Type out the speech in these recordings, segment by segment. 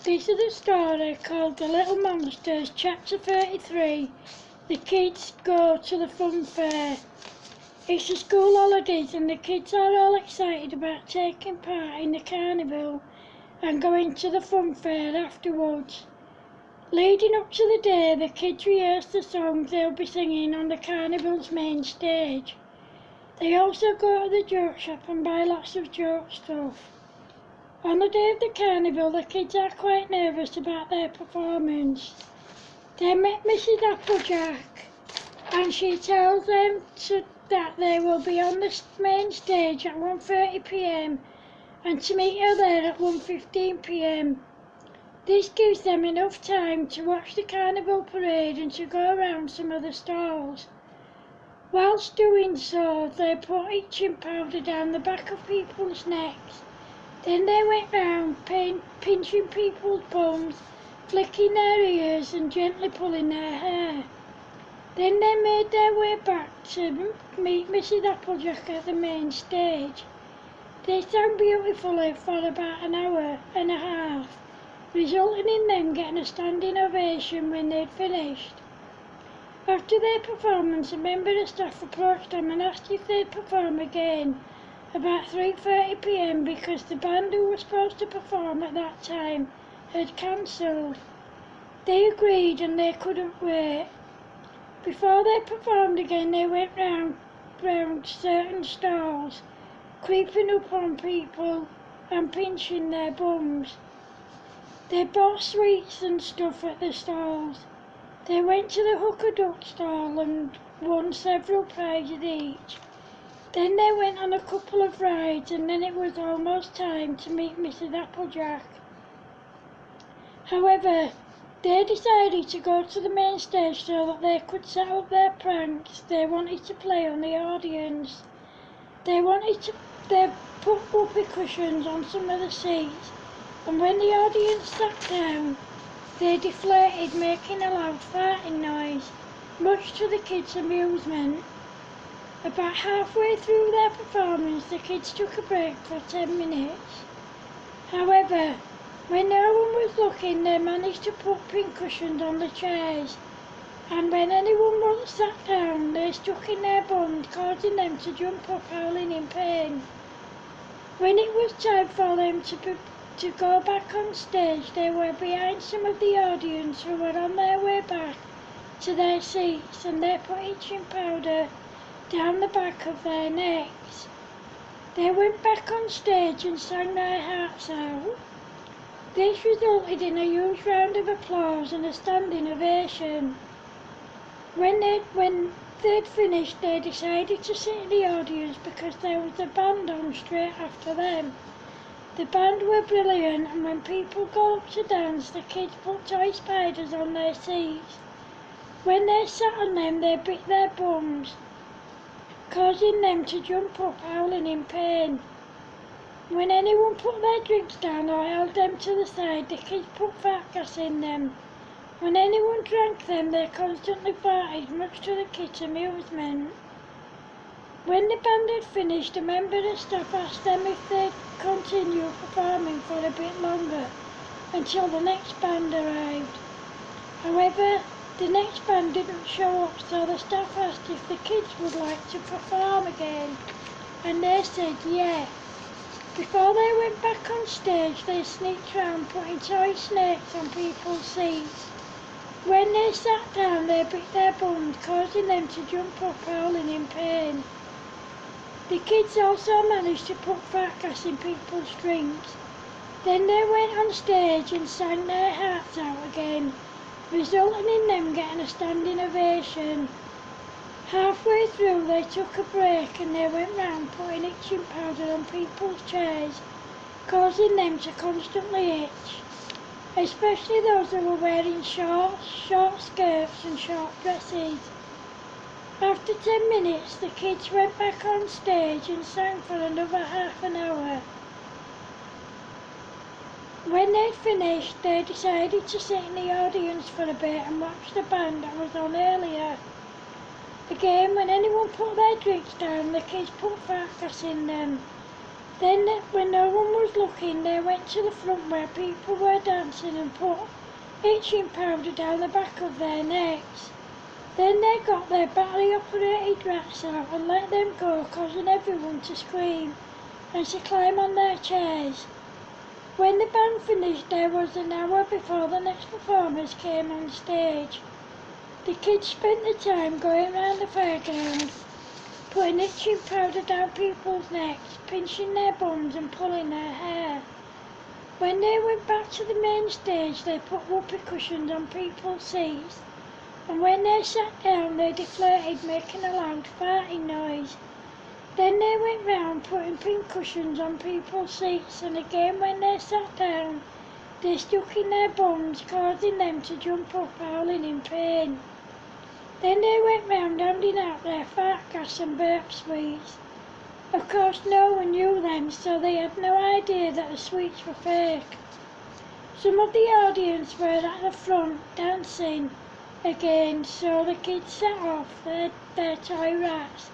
This is a story called The Little Monsters, Chapter 33. The kids go to the Funfair. It's the school holidays and the kids are all excited about taking part in the carnival and going to the Funfair afterwards. Leading up to the day, the kids rehearse the songs they'll be singing on the carnival's main stage. They also go to the joke shop and buy lots of joke stuff. On the day of the carnival, the kids are quite nervous about their performance. They met Mrs. Applejack and she tells them that they will be on the main stage at 1:30 p.m. and to meet her there at 1:15 p.m. This gives them enough time to watch the carnival parade and to go around some of the stalls. Whilst doing so, they put itching powder down the back of people's necks. Then they went round pinching people's bums, flicking their ears and gently pulling their hair. Then they made their way back to meet Mrs. Applejack at the main stage. They sang beautifully for about an hour and a half, resulting in them getting a standing ovation when they'd finished. After their performance, a member of staff approached them and asked if they'd perform again about 3:30 p.m. because the band who was supposed to perform at that time had cancelled. They agreed and they couldn't wait. Before they performed again, they went round certain stalls, creeping up on people and pinching their bums. They bought sweets and stuff at the stalls. They went to the hooker duck stall and won several prizes each. Then they went on a couple of rides and then it was almost time to meet Mrs. Applejack. However, they decided to go to the main stage so that they could set up their pranks they wanted to play on the audience. They put whoopee cushions on some of the seats, and when the audience sat down, they deflated, making a loud farting noise, much to the kids' amusement. About halfway through their performance, the kids took a break for 10 minutes. However, when no one was looking, they managed to put pink cushions on the chairs, and when anyone was sat down, they stuck in their bums, causing them to jump up, howling in pain. When it was time for them to go back on stage, they were behind some of the audience who were on their way back to their seats, and they put itching powder down the back of their necks. They went back on stage and sang their hearts out. This resulted in a huge round of applause and a standing ovation. When they'd finished, they decided to sit in the audience because there was a band on straight after them. The band were brilliant, and when people go up to dance, the kids put toy spiders on their seats. When they sat on them, they bit their bums, causing them to jump up, howling in pain. When anyone put their drinks down or held them to the side, the kids put fart gas in them. When anyone drank them, they constantly farted, much to the kids' amusement. When the band had finished, a member of staff asked them if they'd continue performing for a bit longer until the next band arrived. However, the next band didn't show up, so the staff asked if the kids would like to perform again, and they said yeah. Before they went back on stage, they sneaked round putting toy snakes on people's seats. When they sat down, they bit their bums, causing them to jump up, howling in pain. The kids also managed to put fart gas in people's drinks. Then they went on stage and sang their hearts out again, resulting in them getting a standing ovation. Halfway through, they took a break and they went round putting itching powder on people's chairs, causing them to constantly itch, especially those who were wearing shorts, short skirts and short dresses. After 10 minutes, the kids went back on stage and sang for another half an hour. When they'd finished, they decided to sit in the audience for a bit and watch the band that was on earlier. Again, when anyone put their drinks down, the kids put fart gas in them. Then, when no one was looking, they went to the front where people were dancing and put itching powder down the back of their necks. Then they got their battery-operated rats out and let them go, causing everyone to scream and to climb on their chairs. When the band finished, there was an hour before the next performers came on stage. The kids spent the time going round the fairground, putting itching powder down people's necks, pinching their bums and pulling their hair. When they went back to the main stage, they put whoopee cushions on people's seats, and when they sat down, they deflated, making a loud farting noise. Then they went round putting pink cushions on people's seats, and again when they sat down, they stuck in their bums, causing them to jump up, howling in pain. Then they went round handing out their fart gas and burp sweets. Of course no one knew them, so they had no idea that the sweets were fake. Some of the audience were at the front dancing again, so the kids set off their toy rats,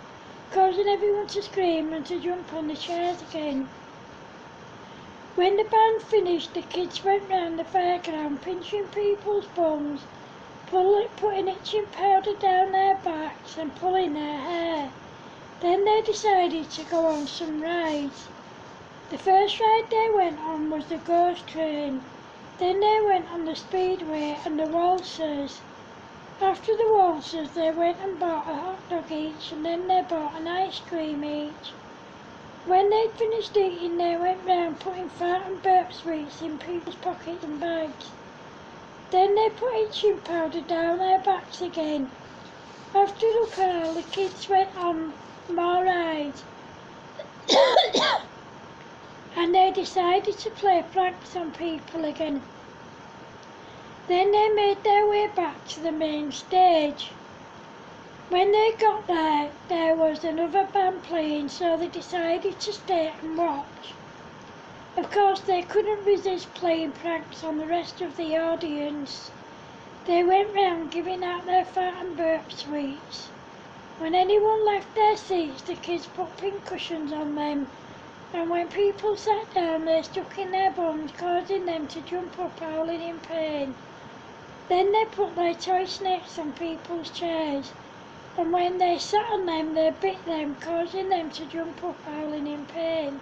causing everyone to scream and to jump on the chairs again. When the band finished, the kids went round the fairground pinching people's bums, putting itching powder down their backs and pulling their hair. Then they decided to go on some rides. The first ride they went on was the ghost train. Then they went on the speedway and the waltzers. After the waltzers, they went and bought a hot dog each, and then they bought an ice cream each. When they'd finished eating, they went round putting fart and burp sweets in people's pockets and bags. Then they put itching powder down their backs again. After a while, the kids went on more rides and they decided to play pranks on people again. Then they made their way back to the main stage. When they got there, there was another band playing, so they decided to stay and watch. Of course, they couldn't resist playing pranks on the rest of the audience. They went round giving out their fart and burp sweets. When anyone left their seats, the kids put pink cushions on them, and when people sat down, they stuck in their bums, causing them to jump up, howling in pain. Then they put their toy snakes on people's chairs, and when they sat on them, they bit them, causing them to jump up, howling in pain.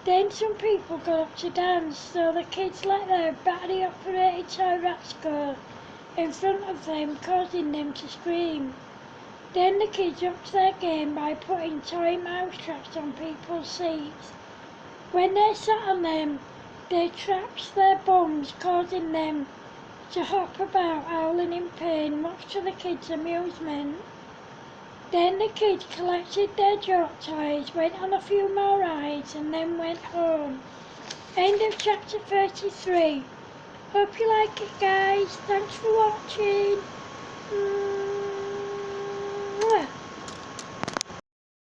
Then some people got up to dance, so the kids let their battery-operated toy rats go in front of them, causing them to scream. Then the kids upped their game by putting toy mouse traps on people's seats. When they sat on them, they trapped their bums, causing them to hop about, howling in pain, much to the kids' amusement. Then the kids collected their joke toys, went on a few more rides, and then went home. End of chapter 33. Hope you like it, guys. Thanks for watching.